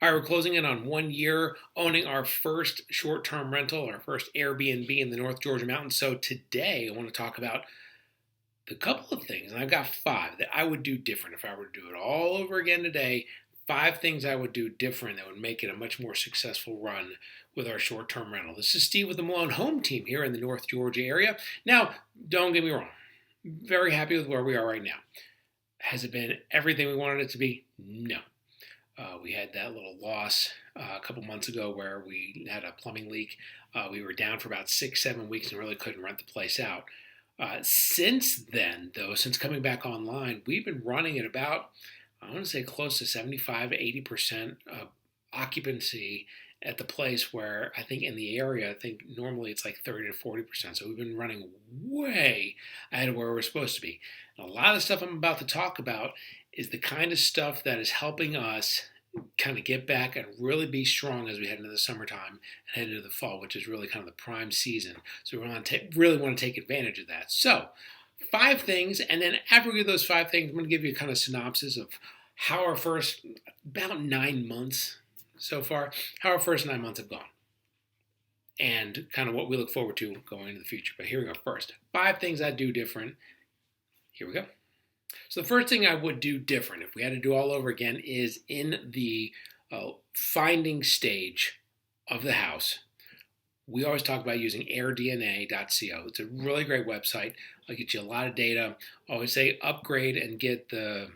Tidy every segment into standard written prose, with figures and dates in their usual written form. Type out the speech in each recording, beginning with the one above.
All right, we're closing in on 1 year owning our first short-term rental, our first Airbnb in the North Georgia mountains. So today I want to talk about the couple of things, and I've got five that I would do different if I were to do it all over again today. Five things I would do different that would make it a much more successful run with our short-term rental. This is Steve with the Malone Home Team here in the North Georgia area. Now, don't get me wrong. Very happy with where we are right now. Has it been everything we wanted it to be? No. We had that little loss a couple months ago where we had a plumbing leak. We were down for about 6-7 weeks and really couldn't rent the place out. Since then, though, since coming back online, we've been running at about, I want to say close to 75 to 80% occupancy at the place, where I think in the area, I think normally it's like 30 to 40%. So we've been running way ahead of where we're supposed to be. And a lot of the stuff I'm about to talk about is the kind of stuff that is helping us kind of get back and really be strong as we head into the summertime and head into the fall, which is really kind of the prime season. So we really want to take advantage of that. So 5 things, and then after we get those 5 things, I'm going to give you a kind of synopsis of how our first about 9 months so far, how our first 9 months have gone, and kind of what we look forward to going into the future. But here we go. First, 5 things I do different. Here we go. So the first thing I would do different if we had to do all over again is in the finding stage of the house. We always talk about using airdna.co. It's a really great website. It'll get you a lot of data. I always say upgrade and get the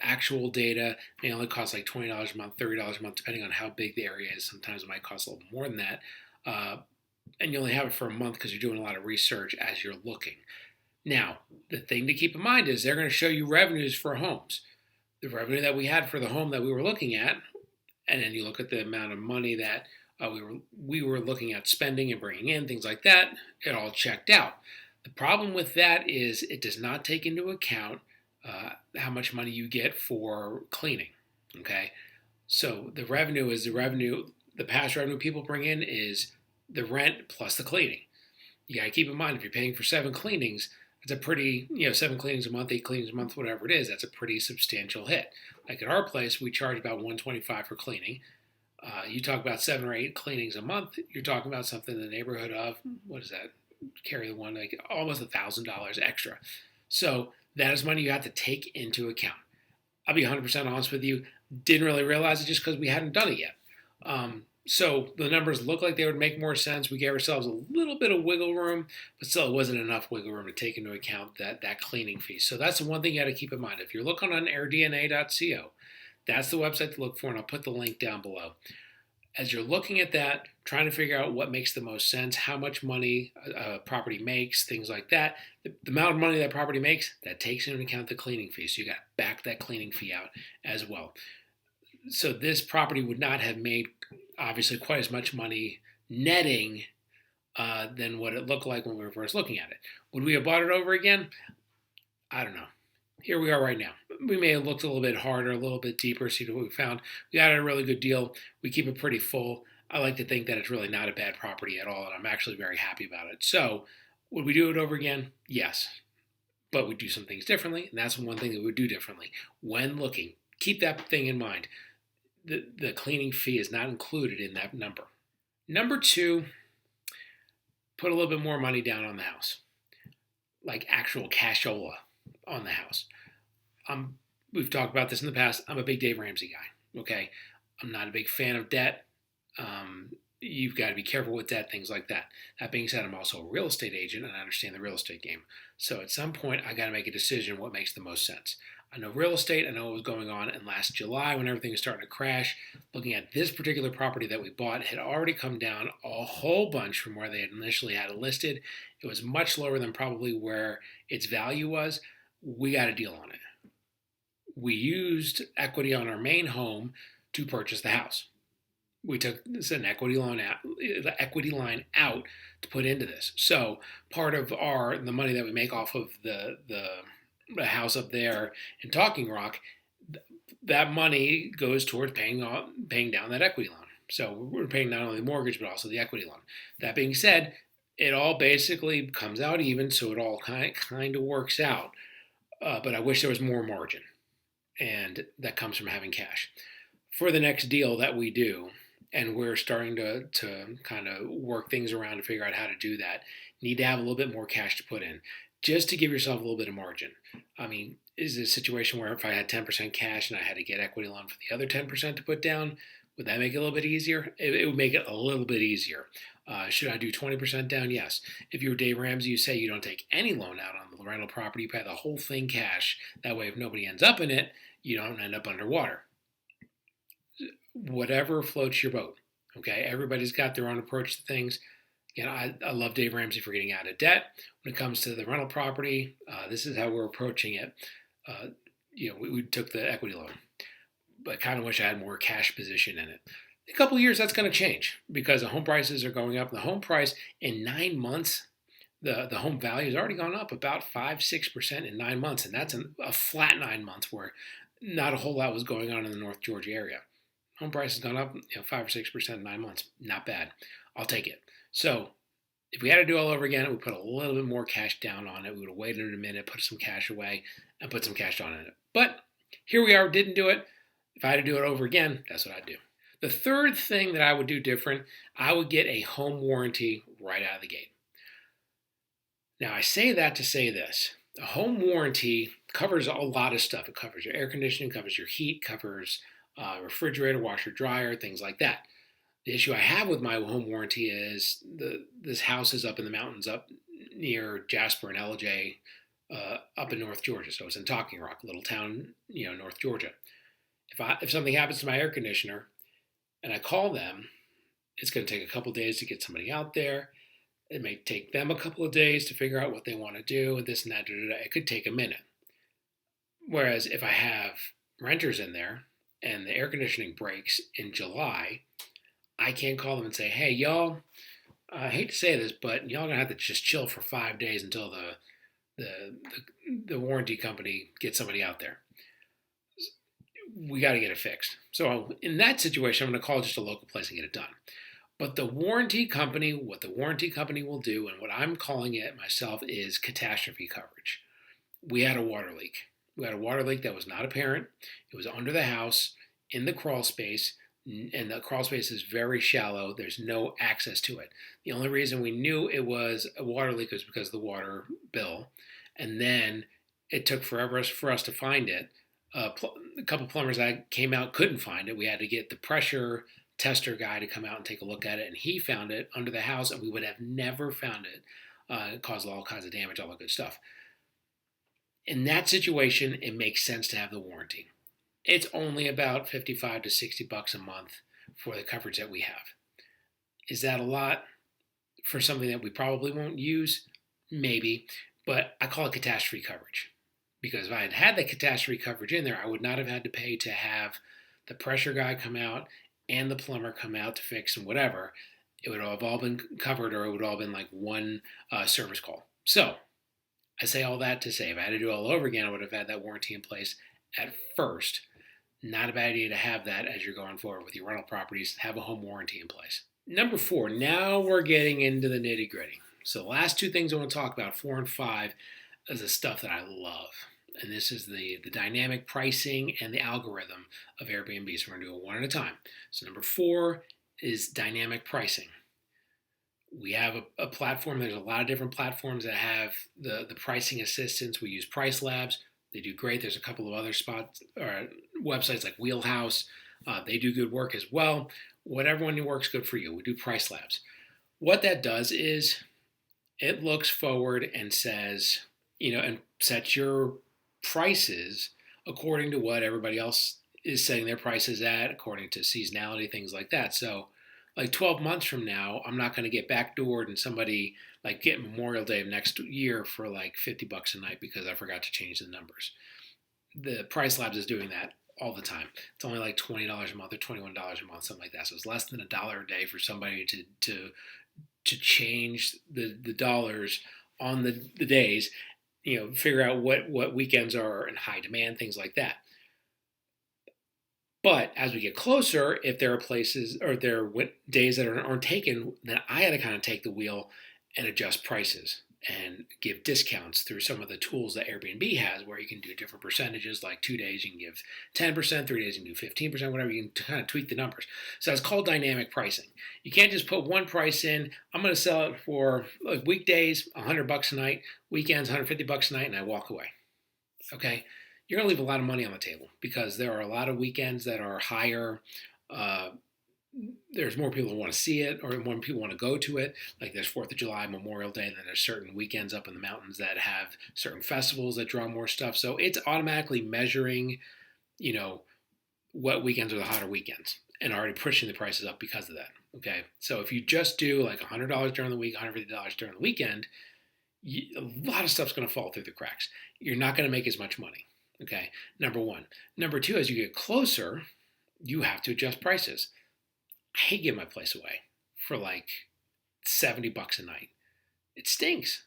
actual data. It only costs like $20 a month, $30 a month, depending on how big the area is. Sometimes it might cost a little more than that. And you only have it for a month because you're doing a lot of research as you're looking. Now, the thing to keep in mind is they're going to show you revenues for homes. The revenue that we had for the home that we were looking at, and then you look at the amount of money that we were looking at spending and bringing in, things like that, it all checked out. The problem with that is it does not take into account how much money you get for cleaning, okay? So the revenue is the past revenue people bring in is the rent plus the cleaning. You got to keep in mind, if you're paying for 7 cleanings, it's a pretty, 7 cleanings a month, 8 cleanings a month, whatever it is, that's a pretty substantial hit. Like at our place, we charge about $125 for cleaning. You talk about 7 or 8 cleanings a month, you're talking about something in the neighborhood of, what is that? Carry the one, like almost $1,000 extra. So that is money you have to take into account. I'll be 100% honest with you, didn't really realize it just because we hadn't done it yet. So the numbers look like they would make more sense. We gave ourselves a little bit of wiggle room, but still it wasn't enough wiggle room to take into account that cleaning fee. So that's the one thing you got to keep in mind. If you're looking on airdna.co, that's the website to look for, and I'll put the link down below. As you're looking at that, trying to figure out what makes the most sense, how much money a property makes, things like that, the amount of money that property makes, that takes into account the cleaning fee. So you got to back that cleaning fee out as well. So this property would not have made, obviously, quite as much money netting than what it looked like when we were first looking at it. Would we have bought it over again? I don't know. Here we are right now. We may have looked a little bit harder, a little bit deeper, see what we found. We got a really good deal. We keep it pretty full. I like to think that it's really not a bad property at all, and I'm actually very happy about it. So would we do it over again? Yes. But we do some things differently, and that's one thing that we would do differently. When looking, keep that thing in mind. The cleaning fee is not included in that number. Number 2, put a little bit more money down on the house, like actual cashola on the house. We've talked about this in the past. I'm a big Dave Ramsey guy, okay? I'm not a big fan of debt. You've got to be careful with debt, things like that. That being said, I'm also a real estate agent, and I understand the real estate game. So at some point, I got to make a decision what makes the most sense. I know real estate. I know what was going on. And last July, when everything was starting to crash, looking at this particular property that we bought, had already come down a whole bunch from where they had initially had it listed. It was much lower than probably where its value was. We got a deal on it. We used equity on our main home to purchase the house. We took an equity line out to put into this. So part of the money that we make off of the house up there in Talking Rock, that money goes towards paying down that equity loan. So we're paying not only the mortgage but also the equity loan. That being said, it all basically comes out even, so it all kind of works out. But I wish there was more margin, and that comes from having cash. for the next deal that we do, and we're starting to kind of work things around to figure out how to do that, need to have a little bit more cash to put in just to give yourself a little bit of margin. I mean, is it a situation where if I had 10% cash and I had to get equity loan for the other 10% to put down, would that make it a little bit easier? It would make it a little bit easier. Should I do 20% down? Yes. If you're Dave Ramsey, you say you don't take any loan out on the rental property, you pay the whole thing cash. That way, if nobody ends up in it, you don't end up underwater. Whatever floats your boat. Okay, everybody's got their own approach to things. I love Dave Ramsey for getting out of debt. When it comes to the rental property, this is how we're approaching it. We took the equity loan, but I kind of wish I had more cash position in it. In a couple of years, that's going to change because the home prices are going up. The home price in 9 months, the home value has already gone up about 5-6% in 9 months, and that's a flat 9 months where not a whole lot was going on in the North Georgia area. Home price has gone up 5 or 6% in 9 months. Not bad. I'll take it. So if we had to do it all over again, we put a little bit more cash down on it. We would have waited a minute, put some cash away, and put some cash on it. But here we are, didn't do it. If I had to do it over again, that's what I'd do. The third thing that I would do different, I would get a home warranty right out of the gate. Now, I say that to say this. A home warranty covers a lot of stuff. It covers your air conditioning, covers your heat, covers refrigerator, washer, dryer, things like that. The issue I have with my home warranty is this house is up in the mountains up near Jasper and LJ up in North Georgia. So it's in Talking Rock, a little town, North Georgia. If something happens to my air conditioner and I call them, it's going to take a couple days to get somebody out there. It may take them a couple of days to figure out what they want to do and this and that. It could take a minute. Whereas if I have renters in there and the air conditioning breaks in July, I can't call them and say, hey, y'all, I hate to say this, but y'all going to have to just chill for 5 days until the warranty company gets somebody out there. We got to get it fixed. So in that situation, I'm going to call just a local place and get it done. But the warranty company, what the warranty company will do, and what I'm calling it myself, is catastrophe coverage. We had a water leak. We had a water leak that was not apparent. It was under the house, in the crawl space, and the crawl space is very shallow. There's no access to it. The only reason we knew it was a water leak was because of the water bill. And then it took forever for us to find it. A couple plumbers that came out couldn't find it. We had to get the pressure tester guy to come out and take a look at it, and he found it under the house, and we would have never found it. It caused all kinds of damage, all that good stuff. In that situation, it makes sense to have the warranty. It's only about $55 to $60 a month for the coverage that we have. Is that a lot for something that we probably won't use? Maybe, but I call it catastrophe coverage. Because if I had had the catastrophe coverage in there, I would not have had to pay to have the pressure guy come out and the plumber come out to fix and whatever. It would have all been covered, or it would have all been like one service call. So I say all that to say if I had to do it all over again, I would have had that warranty in place at first. Not a bad idea to have that as you're going forward with your rental properties. Have a home warranty in place. Number 4, now we're getting into the nitty gritty. So the last 2 things I want to talk about, 4 and 5, is the stuff that I love. And this is the dynamic pricing and the algorithm of Airbnb. So we're going to do it one at a time. So number 4 is dynamic pricing. We have a platform. There's a lot of different platforms that have the pricing assistance. We use Price Labs. They do great. There's a couple of other spots or websites like Wheelhouse. They do good work as well. Whatever one works good for you. We do Price Labs. What that does is it looks forward and says, and sets your prices according to what everybody else is setting their prices at, according to seasonality, things like that. So like 12 months from now, I'm not going to get backdoored and somebody like get Memorial Day of next year for like $50 a night because I forgot to change the numbers. The Price Labs is doing that all the time. It's only like $20 a month or $21 a month, something like that. So it's less than $1 a day for somebody to change the dollars on the days, figure out what weekends are in high demand, things like that. But as we get closer, if there are places or there are days that aren't taken, then I got to kind of take the wheel and adjust prices. and give discounts through some of the tools that Airbnb has, where you can do different percentages, like 2 days you can give 10%, 3 days you can do 15%, whatever. You can kind of tweak the numbers. So that's called dynamic pricing. You can't just put one price in. I'm going to sell it for like weekdays, $100 a night, weekends, $150 a night, and I walk away. Okay, you're going to leave a lot of money on the table because there are a lot of weekends that are higher. There's more people who want to see it, or more people want to go to it. Like there's 4th of July, Memorial Day, and then there's certain weekends up in the mountains that have certain festivals that draw more stuff. So it's automatically measuring, what weekends are the hotter weekends and already pushing the prices up because of that. Okay, so if you just do like $100 during the week, $150 during the weekend, a lot of stuff's going to fall through the cracks. You're not going to make as much money. Okay, number one. Number two, as you get closer, you have to adjust prices. I hate giving my place away for like $70 a night. It stinks.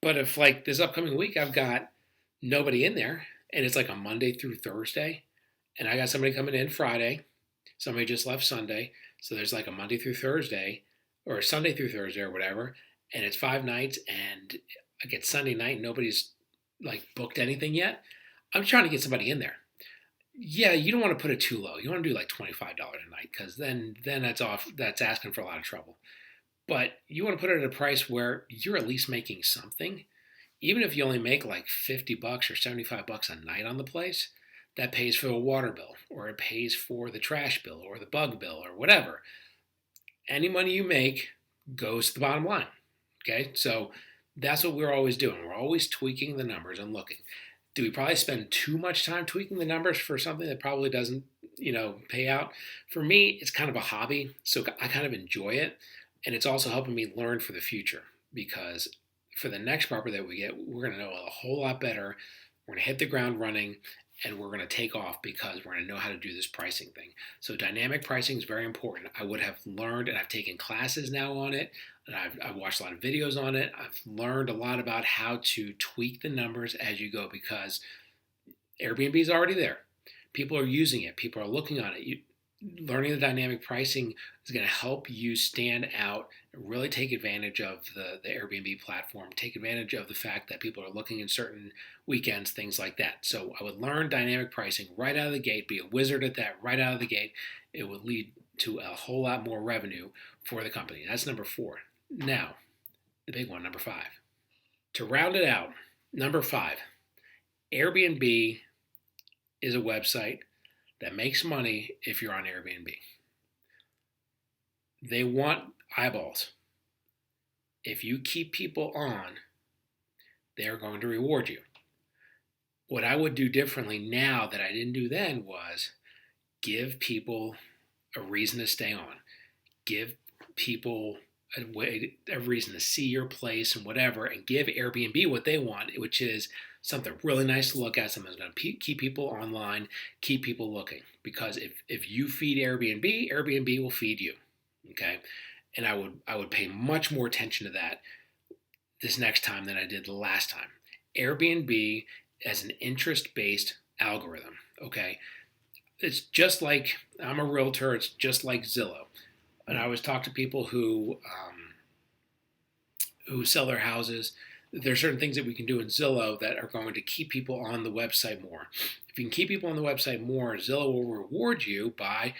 But if like this upcoming week I've got nobody in there and it's like a Monday through Thursday and I got somebody coming in Friday, somebody just left Sunday, so there's like a Monday through Thursday or a Sunday through Thursday or whatever, and it's 5 nights and I get Sunday night and nobody's like booked anything yet, I'm trying to get somebody in there. Yeah, you don't want to put it too low. You want to do like $25 a night because then that's asking for a lot of trouble. But you want to put it at a price where you're at least making something. Even if you only make like $50 or $75 a night on the place, that pays for the water bill, or it pays for the trash bill or the bug bill or whatever. Any money you make goes to the bottom line. Okay, so that's what we're always doing. We're always tweaking the numbers and looking. Do we probably spend too much time tweaking the numbers for something that probably doesn't, pay out? For me, it's kind of a hobby, so I kind of enjoy it, and it's also helping me learn for the future because for the next property that we get, we're going to know a whole lot better. We're going to hit the ground running, and we're going to take off because we're going to know how to do this pricing thing. So dynamic pricing is very important. I would have learned, and I've taken classes now on it, and I've watched a lot of videos on it. I've learned a lot about how to tweak the numbers as you go because Airbnb is already there. People are using it. People are looking on it. Learning the dynamic pricing is going to help you stand out and really take advantage of the Airbnb platform, take advantage of the fact that people are looking in certain weekends, things like that. So I would learn dynamic pricing right out of the gate, be a wizard at that right out of the gate. It would lead to a whole lot more revenue for the company. That's number 4. Now, the big one, number 5. To round it out, number 5, Airbnb is a website that makes money if you're on Airbnb. They want eyeballs. If you keep people on, they're going to reward you. What I would do differently now that I didn't do then was give people a reason to stay on. Give people a reason to see your place and whatever, and give Airbnb what they want, which is something really nice to look at, something that's going to keep people online, keep people looking. Because if you feed Airbnb, Airbnb will feed you. Okay, and I would pay much more attention to that this next time than I did the last time. Airbnb as an interest-based algorithm. Okay, it's just like I'm a realtor. It's just like Zillow. And I always talk to people who sell their houses. There are certain things that we can do in Zillow that are going to keep people on the website more. If you can keep people on the website more, Zillow will reward you by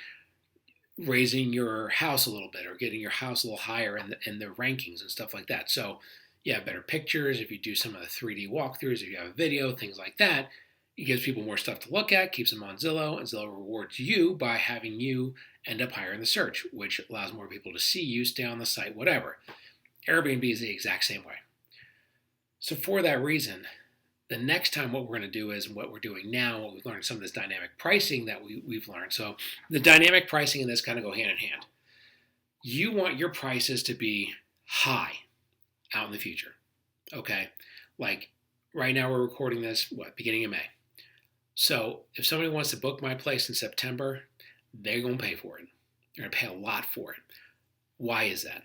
raising your house a little bit or getting your house a little higher in the rankings and stuff like that. So you have better pictures. If you do some of the 3D walkthroughs, if you have a video, things like that, it gives people more stuff to look at, keeps them on Zillow, and Zillow rewards you by having you end up higher in the search, which allows more people to see you, stay on the site, whatever. Airbnb is the exact same way. So for that reason, the next time what we're going to do is what we're doing now, what we've learned, some of this dynamic pricing that we've learned. So the dynamic pricing and this kind of go hand in hand. You want your prices to be high out in the future, okay? Like right now we're recording this, beginning of May. So if somebody wants to book my place in September, they're going to pay for it. They're going to pay a lot for it. Why is that?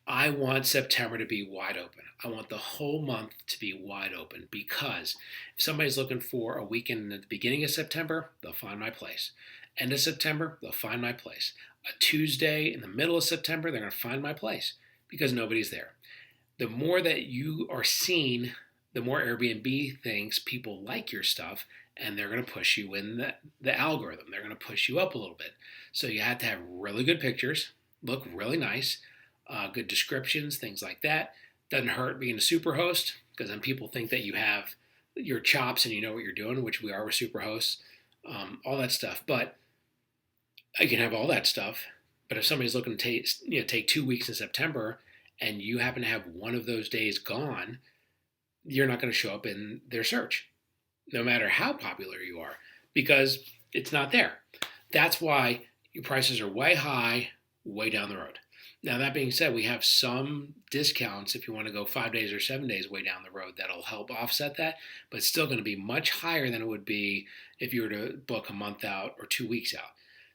I want September to be wide open. I want the whole month to be wide open because if somebody's looking for a weekend at the beginning of September, they'll find my place. End of September, they'll find my place. A Tuesday in the middle of September, they're going to find my place because nobody's there. The more that you are seen, the more Airbnb thinks people like your stuff, and they're going to push you in the algorithm. They're going to push you up a little bit. So you have to have really good pictures, look really nice, good descriptions, things like that. Doesn't hurt being a super host, because then people think that you have your chops and you know what you're doing, which we are with super hosts, all that stuff. But I can have all that stuff. But if somebody's looking to take 2 weeks in September and you happen to have one of those days gone, you're not going to show up in their search, no matter how popular you are, because it's not there. That's why your prices are way high, way down the road. Now, that being said, we have some discounts if you want to go 5 days or 7 days way down the road that'll help offset that, but it's still going to be much higher than it would be if you were to book a month out or 2 weeks out.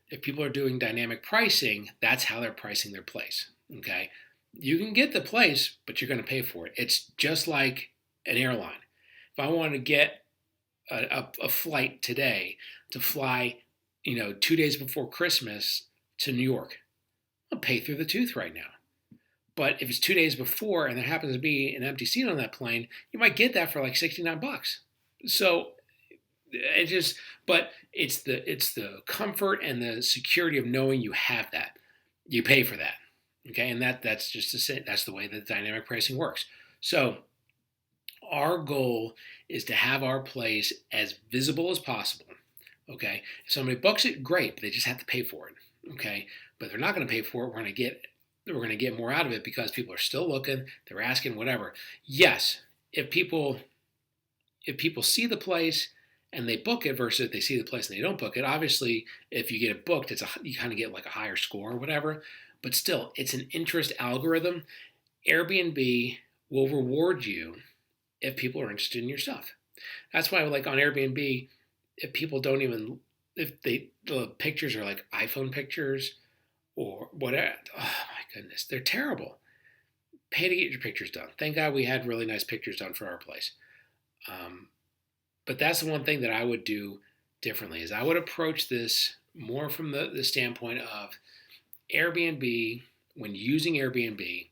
If people are doing dynamic pricing, that's how they're pricing their place, okay? You can get the place, but you're going to pay for it. It's just like an airline. If I want to get a flight today to fly, 2 days before Christmas to New York, I'll pay through the tooth right now. But if it's 2 days before and there happens to be an empty seat on that plane, you might get that for like $69. So but it's the comfort and the security of knowing you have that. You pay for that, okay? And that's the way that dynamic pricing works. So our goal is to have our place as visible as possible, okay? If somebody books it, great, but they just have to pay for it, okay? But they're not going to pay for it. We're going to get more out of it because people are still looking, they're asking, whatever. Yes, if people see the place and they book it versus if they see the place and they don't book it, obviously, if you get it booked, you kind of get like a higher score or whatever. But still, it's an interest algorithm. Airbnb will reward you if people are interested in your stuff. That's why, like on Airbnb, if the pictures are like iPhone pictures or whatever, oh my goodness, they're terrible. Pay to get your pictures done. Thank God we had really nice pictures done for our place. But that's the one thing that I would do differently, is I would approach this more from the standpoint of Airbnb. When using Airbnb,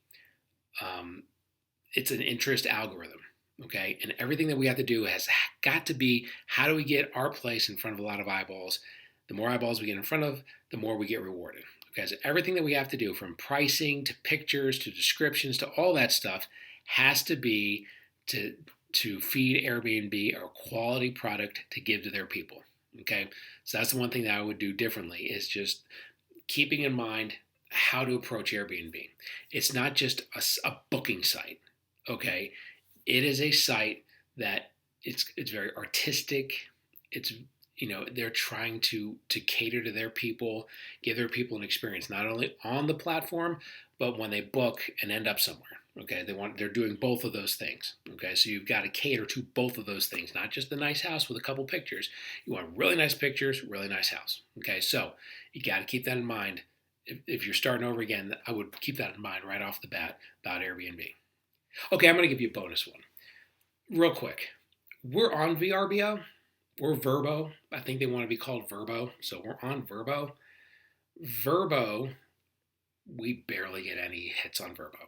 it's an interest algorithm, okay? And everything that we have to do has got to be, how do we get our place in front of a lot of eyeballs? The more eyeballs we get in front of, the more we get rewarded. Okay, so everything that we have to do, from pricing to pictures to descriptions to all that stuff, has to be to feed Airbnb a quality product to give to their people. Okay, so that's the one thing that I would do differently, is just keeping in mind how to approach Airbnb. It's not just a booking site. Okay, it is a site that it's very artistic. It's they're trying to cater to their people, give their people an experience not only on the platform, but when they book and end up somewhere. Okay, they're doing both of those things. Okay, so you've got to cater to both of those things, not just the nice house with a couple pictures. You want really nice pictures, really nice house. Okay, so you got to keep that in mind. If you're starting over again, I would keep that in mind right off the bat about Airbnb. Okay, I'm going to give you a bonus one. Real quick. We're on VRBO. We're VRBO. I think they want to be called VRBO. So we're on VRBO. VRBO, we barely get any hits on VRBO.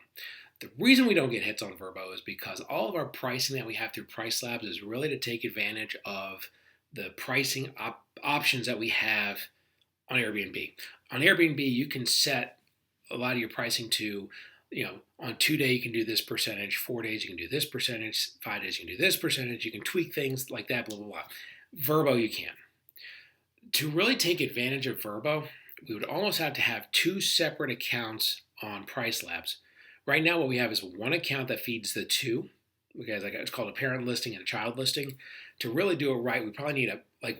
The reason we don't get hits on VRBO is because all of our pricing that we have through Price Labs is really to take advantage of the pricing options that we have on Airbnb. On Airbnb, you can set a lot of your pricing to, on 2 days you can do this percentage, 4 days you can do this percentage, 5 days you can do this percentage. You can tweak things like that, blah, blah, blah. VRBO, you can. To really take advantage of VRBO, we would almost have to have two separate accounts on Price Labs. Right now, what we have is one account that feeds the two. Because it's called a parent listing and a child listing. To really do it right, we probably need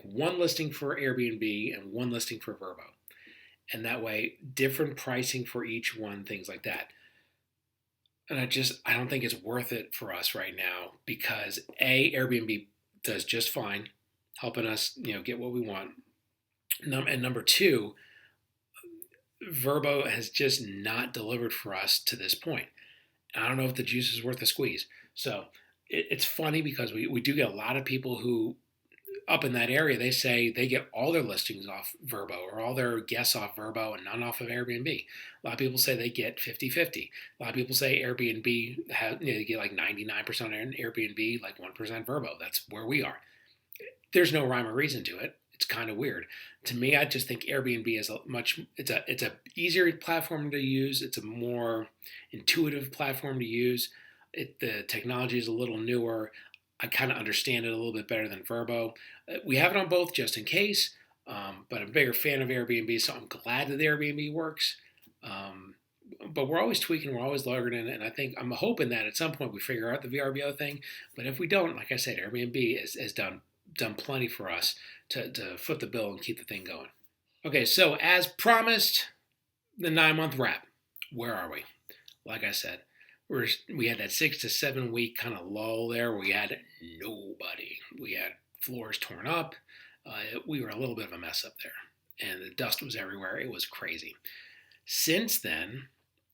one listing for Airbnb and one listing for VRBO. And that way, different pricing for each one, things like that. And I don't think it's worth it for us right now, because Airbnb does just fine, helping us, get what we want. And number two, VRBO has just not delivered for us to this point. I don't know if the juice is worth the squeeze. So it's funny because we do get a lot of people who up in that area, they say they get all their listings off VRBO or all their guests off VRBO and none off of Airbnb. A lot of people say they get 50-50. A lot of people say Airbnb they get like 99% on Airbnb, like 1% VRBO. That's where we are. There's no rhyme or reason to it. It's kind of weird. To me, I just think Airbnb is it's a easier platform to use. It's a more intuitive platform to use. The technology is a little newer. I kind of understand it a little bit better than VRBO. We have it on both just in case, but I'm a bigger fan of Airbnb, so I'm glad that the Airbnb works. But we're always tweaking, we're always learning, and I'm hoping that at some point we figure out the VRBO thing. But if we don't, like I said, Airbnb has done plenty for us to foot the bill and keep the thing going. Okay, so as promised, the 9-month wrap. Where are we? Like I said, we had that 6 to 7 week kind of lull there where we had nobody. We had floors torn up. We were a little bit of a mess up there, and the dust was everywhere. It was crazy. Since then,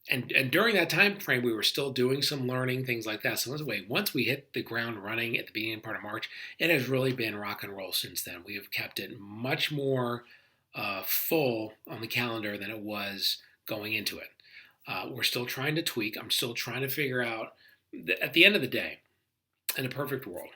and during that time frame, we were still doing some learning, things like that. So once we hit the ground running at the beginning part of March, it has really been rock and roll since then. We have kept it much more full on the calendar than it was going into it. We're still trying to tweak. I'm still trying to figure out, at the end of the day, in a perfect world,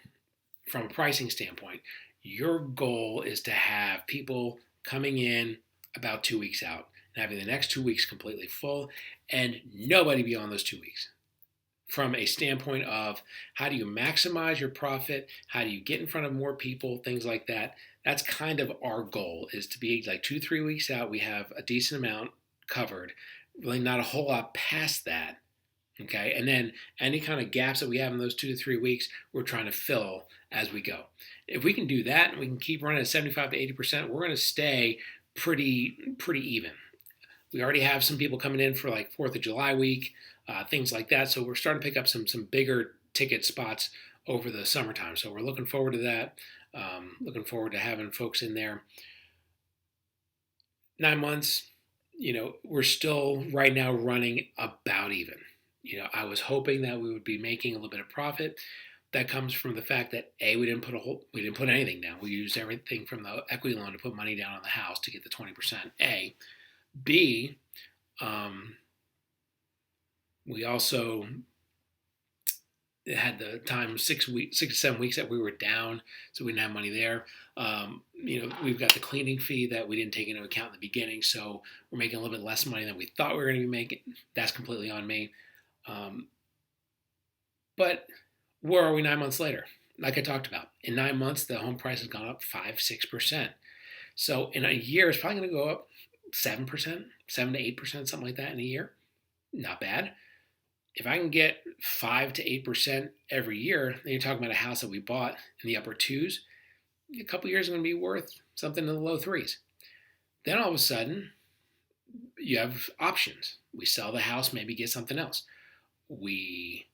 from a pricing standpoint, your goal is to have people coming in about 2 weeks out and having the next 2 weeks completely full and nobody beyond those 2 weeks. From a standpoint of how do you maximize your profit, how do you get in front of more people, things like that. That's kind of our goal, is to be like 2-3 weeks out, we have a decent amount covered. Really not a whole lot past that, okay? And then any kind of gaps that we have in those 2 to 3 weeks, we're trying to fill as we go. If we can do that and we can keep running at 75 to 80%, we're going to stay pretty even. We already have some people coming in for like 4th of July week, things like that. So we're starting to pick up some bigger ticket spots over the summertime. So we're looking forward to that. Looking forward to having folks in there. 9 months. We're still right now running about even. I was hoping that we would be making a little bit of profit. That comes from the fact that we didn't put anything down. We used everything from the equity loan to put money down on the house to get the 20%. A, B, we also had the time 6 to 7 weeks that we were down, so we didn't have money there. We've got the cleaning fee that we didn't take into account in the beginning, so we're making a little bit less money than we thought we were going to be making. That's completely on me. But where are we 9 months later? Like I talked about, in 9 months, the home price has gone up 5-6%. So in a year, it's probably going to go up 7%, 7 to 8%, something like that in a year. Not bad. If I can get 5 to 8% every year, then you're talking about a house that we bought in the upper 2s. A couple of years is going to be worth something in the low 3s. Then all of a sudden, you have options. We sell the house, maybe get something else. We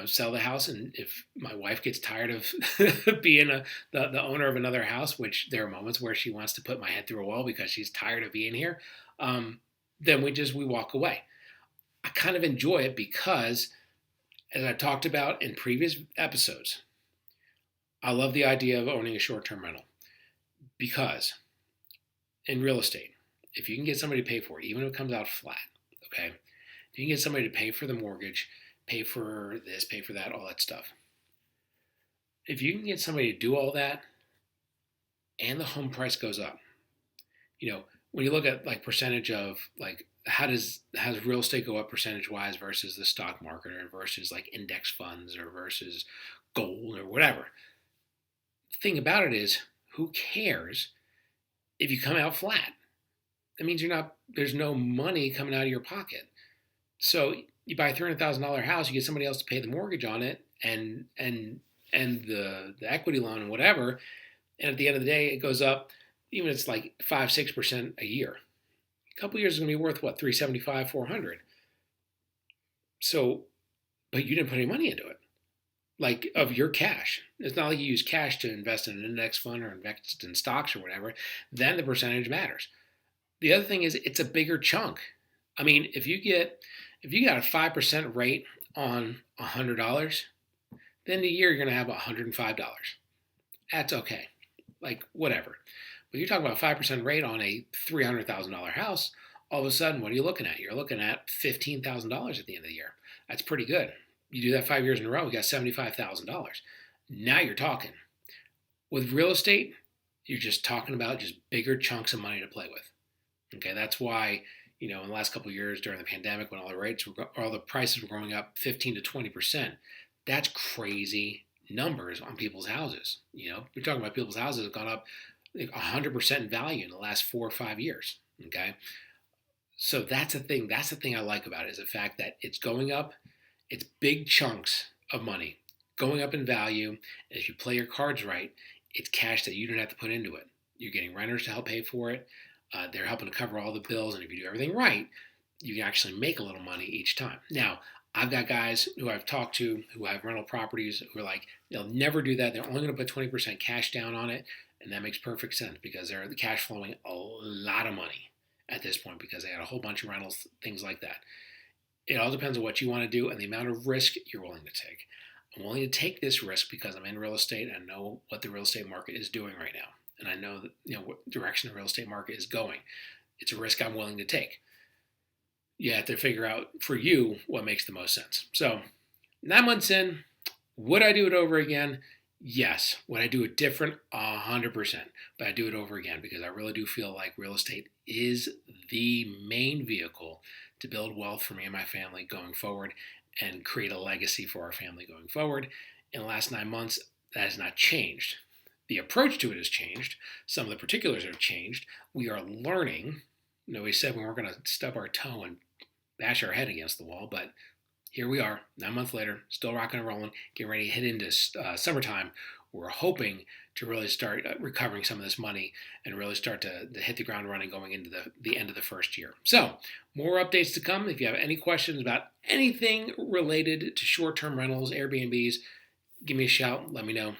sell the house, and if my wife gets tired of being the owner of another house, which there are moments where she wants to put my head through a wall because she's tired of being here, then we walk away. I kind of enjoy it because, as I talked about in previous episodes, I love the idea of owning a short-term rental because in real estate, if you can get somebody to pay for it, even if it comes out flat, okay, if you can get somebody to pay for the mortgage, pay for this, pay for that, all that stuff. If you can get somebody to do all that and the home price goes up, when you look at like percentage of like how does real estate go up percentage wise versus the stock market or versus like index funds or versus gold or whatever. The thing about it is, who cares if you come out flat? That means there's no money coming out of your pocket. So you buy a $300,000 house, you get somebody else to pay the mortgage on it and the equity loan and whatever, and at the end of the day, it goes up, even if it's like 5-6% a year. A couple of years is going to be worth what, $375, $400. So, but you didn't put any money into it, like of your cash. It's not like you use cash to invest in an index fund or invest in stocks or whatever. Then the percentage matters. The other thing is it's a bigger chunk. I mean, if you got a 5% rate on $100, then the year you're going to have $105. That's okay. like whatever. But you're talking about a 5% rate on a $300,000 house. All of a sudden, what are you looking at? You're looking at $15,000 at the end of the year. That's pretty good. You do that 5 years in a row, you got $75,000. Now you're talking. With real estate, you're just talking about just bigger chunks of money to play with. Okay, that's why, in the last couple of years during the pandemic, when all the prices were going up 15 to 20%, that's crazy numbers on people's houses. We're talking about people's houses have gone up like 100% in value in the last 4 or 5 years. Okay, so that's the thing. That's the thing I like about it, is the fact that it's going up. It's big chunks of money going up in value. And if you play your cards right, it's cash that you don't have to put into it. You're getting renters to help pay for it. They're helping to cover all the bills. And if you do everything right, you can actually make a little money each time. Now, I've got guys who I've talked to who have rental properties who are like, they'll never do that. They're only going to put 20% cash down on it. And that makes perfect sense because they're cash flowing a lot of money at this point because they had a whole bunch of rentals, things like that. It all depends on what you want to do and the amount of risk you're willing to take. I'm willing to take this risk because I'm in real estate and I know what the real estate market is doing right now. And I know that, what direction the real estate market is going. It's a risk I'm willing to take. You have to figure out for you what makes the most sense. So 9 months in, would I do it over again? Yes. Would I do it different? 100%. But I do it over again because I really do feel like real estate is the main vehicle to build wealth for me and my family going forward and create a legacy for our family going forward. In the last 9 months, that has not changed. The approach to it has changed. Some of the particulars have changed. We are learning. We said we weren't going to stub our toe and bash our head against the wall, but here we are, 9 months later, still rocking and rolling, getting ready to hit into summertime. We're hoping to really start recovering some of this money and really start to hit the ground running going into the end of the first year. So, more updates to come. If you have any questions about anything related to short-term rentals, Airbnbs, give me a shout. Let me know.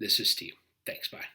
This is Steve. Thanks. Bye.